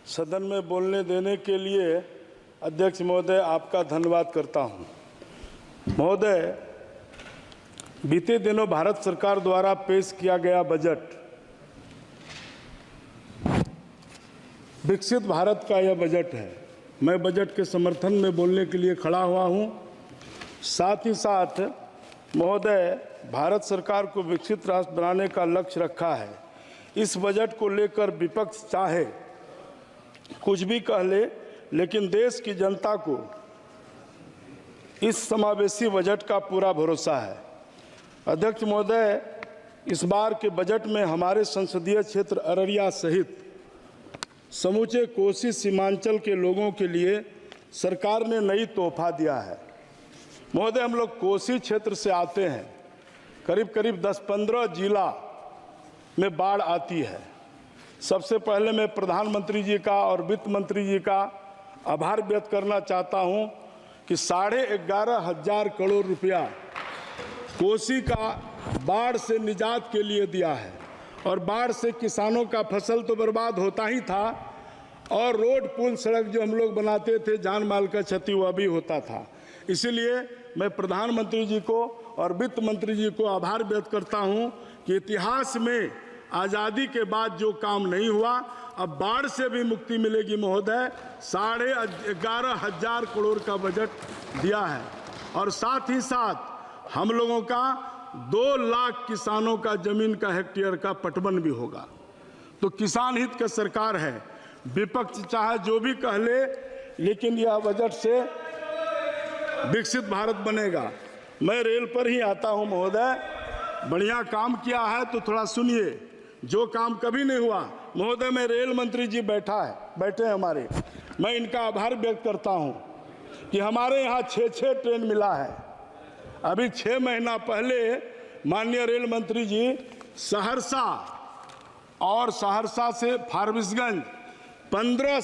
सदन में बोलने देने के लिए अध्यक्ष महोदय आपका धन्यवाद करता हूं। महोदय, बीते दिनों भारत सरकार द्वारा पेश किया गया बजट विकसित भारत का यह बजट है। मैं बजट के समर्थन में बोलने के लिए खड़ा हुआ हूं। साथ ही साथ महोदय, भारत सरकार को विकसित राष्ट्र बनाने का लक्ष्य रखा है। इस बजट को लेकर विपक्ष चाहे कुछ भी कह ले, लेकिन देश की जनता को इस समावेशी बजट का पूरा भरोसा है। अध्यक्ष महोदय, इस बार के बजट में हमारे संसदीय क्षेत्र अररिया सहित समूचे कोसी सीमांचल के लोगों के लिए सरकार ने नई तोहफा दिया है। महोदय, हम लोग कोसी क्षेत्र से आते हैं। करीब करीब 10-15 जिला में बाढ़ आती है। सबसे पहले मैं प्रधानमंत्री जी का और वित्त मंत्री जी का आभार व्यक्त करना चाहता हूं कि 11,500 करोड़ रुपया कोसी का बाढ़ से निजात के लिए दिया है। और बाढ़ से किसानों का फसल तो बर्बाद होता ही था, और रोड पुल सड़क जो हम लोग बनाते थे, जान माल का क्षति वह भी होता था। इसीलिए मैं प्रधानमंत्री जी को और वित्त मंत्री जी को आभार व्यक्त करता हूं कि इतिहास में आज़ादी के बाद जो काम नहीं हुआ, अब बाढ़ से भी मुक्ति मिलेगी। महोदय, 11,500 करोड़ का बजट दिया है। और साथ ही साथ हम लोगों का 2 लाख किसानों का जमीन का हेक्टेयर का पटवन भी होगा। तो किसान हित का सरकार है। विपक्ष चाहे जो भी कह ले, लेकिन यह बजट से विकसित भारत बनेगा। मैं रेल पर ही आता हूं महोदय। बढ़िया काम किया है तो थोड़ा सुनिए। जो काम कभी नहीं हुआ महोदय, मैं रेल मंत्री जी बैठे हैं हमारे, मैं इनका आभार व्यक्त करता हूं कि हमारे यहाँ 6 ट्रेन मिला है। अभी 6 महीना पहले माननीय रेल मंत्री जी सहरसा और सहरसा से फारबिसगंज 15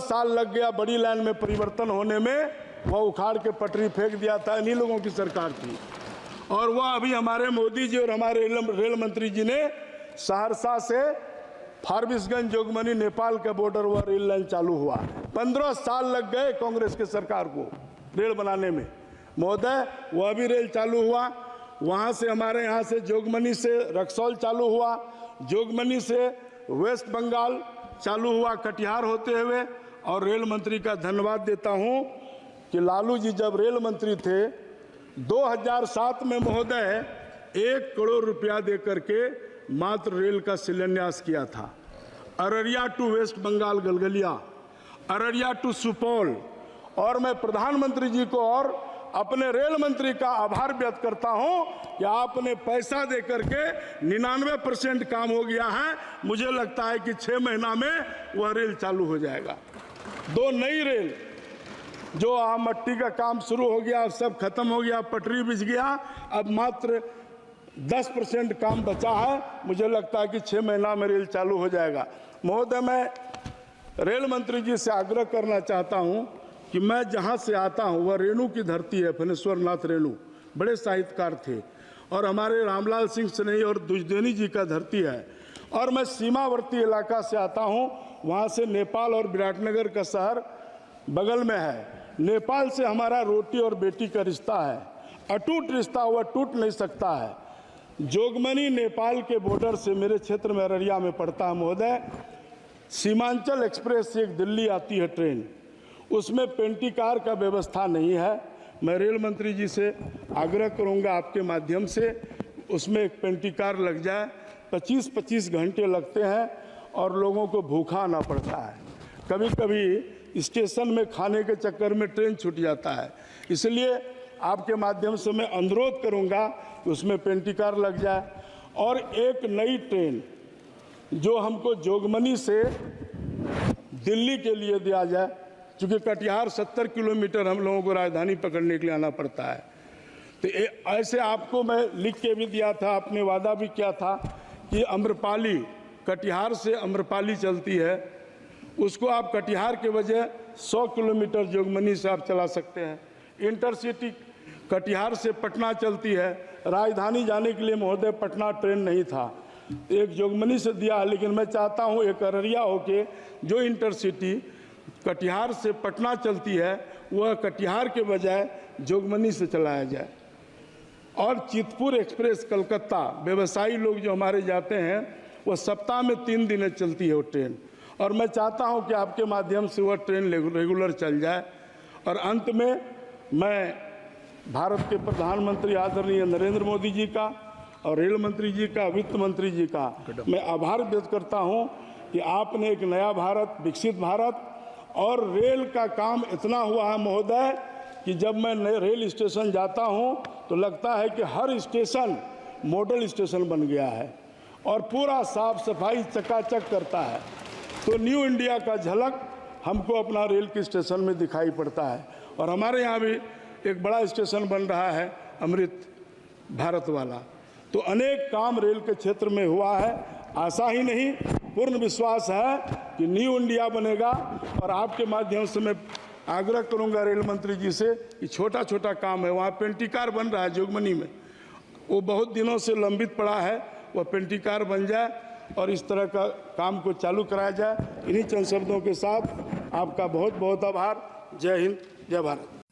साल लग गया बड़ी लाइन में परिवर्तन होने में। वह उखाड़ के पटरी फेंक दिया था, इन्हीं लोगों की सरकार थी। और वह अभी हमारे मोदी जी और हमारे रेल मंत्री जी ने सहरसा से फारबिसगंज जोगबनी नेपाल के बॉर्डर वह रेल लाइन चालू हुआ। 15 साल लग गए कांग्रेस के सरकार को रेल बनाने में। महोदय, वह भी रेल चालू हुआ। वहाँ से हमारे यहाँ से जोगबनी से रक्सौल चालू हुआ, जोगबनी से वेस्ट बंगाल चालू हुआ कटिहार होते हुए। और रेल मंत्री का धन्यवाद देता हूँ कि लालू जी जब रेल मंत्री थे 2007 में महोदय 1 करोड़ रुपया दे करके मात्र रेल का शिलान्यास किया था। Araria to West Bengal Galgalia, Araria to Supaul. और मैं प्रधानमंत्री जी को और अपने रेल मंत्री का आभार व्यक्त करता हूं कि आपने पैसा दे करके 99% काम हो गया है। मुझे लगता है कि 6 महीना में वह रेल चालू हो जाएगा। 2 नई रेल, जो मट्टी का काम शुरू हो गया, सब खत्म हो गया, पटरी बिछ गया, अब मात्र 10% काम बचा है। मुझे लगता है कि 6 महीना में रेल चालू हो जाएगा। महोदय, मैं रेल मंत्री जी से आग्रह करना चाहता हूं कि मैं जहां से आता हूं वह रेणु की धरती है। फणेश्वर नाथ रेणु बड़े साहित्यकार थे, और हमारे रामलाल सिंह स्नेही और दुजदेनी जी का धरती है। और मैं सीमावर्ती इलाका से आता हूं, वहां से नेपाल और विराटनगर का शहर बगल में है। नेपाल से हमारा रोटी और बेटी का रिश्ता है, अटूट रिश्ता, वह टूट नहीं सकता है। जोगबनी नेपाल के बॉर्डर से मेरे क्षेत्र में अररिया में पड़ता है। महोदय, सीमांचल एक्सप्रेस से एक दिल्ली आती है ट्रेन, उसमें पेंटी कार का व्यवस्था नहीं है। मैं रेल मंत्री जी से आग्रह करूंगा आपके माध्यम से, उसमें एक पेंटी कार लग जाए। 25-25 घंटे लगते हैं और लोगों को भूखा आना पड़ता है। कभी कभी स्टेशन में खाने के चक्कर में ट्रेन छूट जाता है। इसलिए आपके माध्यम से मैं अनुरोध करूंगा कि उसमें पेंटी कार लग जाए। और एक नई ट्रेन जो हमको जोगबनी से दिल्ली के लिए दिया जाए, क्योंकि कटिहार 70 किलोमीटर हम लोगों को राजधानी पकड़ने के लिए आना पड़ता है। तो ऐसे आपको मैं लिख के भी दिया था, आपने वादा भी किया था कि अम्रपाली, कटिहार से अम्रपाली चलती है, उसको आप कटिहार के बजाय 100 किलोमीटर जोगबनी से आप चला सकते हैं। इंटरसिटी कटिहार से पटना चलती है। राजधानी जाने के लिए महोदय पटना ट्रेन नहीं था, एक जोगबनी से दिया है, लेकिन मैं चाहता हूँ एक अररिया होके जो इंटरसिटी कटिहार से पटना चलती है वह कटिहार के बजाय जोगबनी से चलाया जाए। और चितपुर एक्सप्रेस कलकत्ता व्यवसायी लोग जो हमारे जाते हैं वह सप्ताह में 3 दिन चलती है वो ट्रेन, और मैं चाहता हूं कि आपके माध्यम से वह ट्रेन रेगुलर चल जाए। और अंत में मैं भारत के प्रधानमंत्री आदरणीय नरेंद्र मोदी जी का और रेल मंत्री जी का, वित्त मंत्री जी का मैं आभार व्यक्त करता हूं कि आपने एक नया भारत, विकसित भारत, और रेल का काम इतना हुआ है महोदय कि जब मैं रेल स्टेशन जाता हूं तो लगता है कि हर स्टेशन मॉडल स्टेशन बन गया है और पूरा साफ सफाई चकाचक करता है। तो न्यू इंडिया का झलक हमको अपना रेल के स्टेशन में दिखाई पड़ता है। और हमारे यहाँ भी एक बड़ा स्टेशन बन रहा है अमृत भारत वाला। तो अनेक काम रेल के क्षेत्र में हुआ है। आशा ही नहीं, पूर्ण विश्वास है कि न्यू इंडिया बनेगा। और आपके माध्यम से मैं आग्रह करूंगा रेल मंत्री जी से कि छोटा छोटा काम है, वहाँ पेंटिकार बन रहा है जोगबनी में, वो बहुत दिनों से लंबित पड़ा है, वह पेंटिकार बन जाए और इस तरह का काम को चालू कराया जाए। इन्हीं चंद शब्दों के साथ आपका बहुत बहुत आभार। जय हिंद, जय भारत।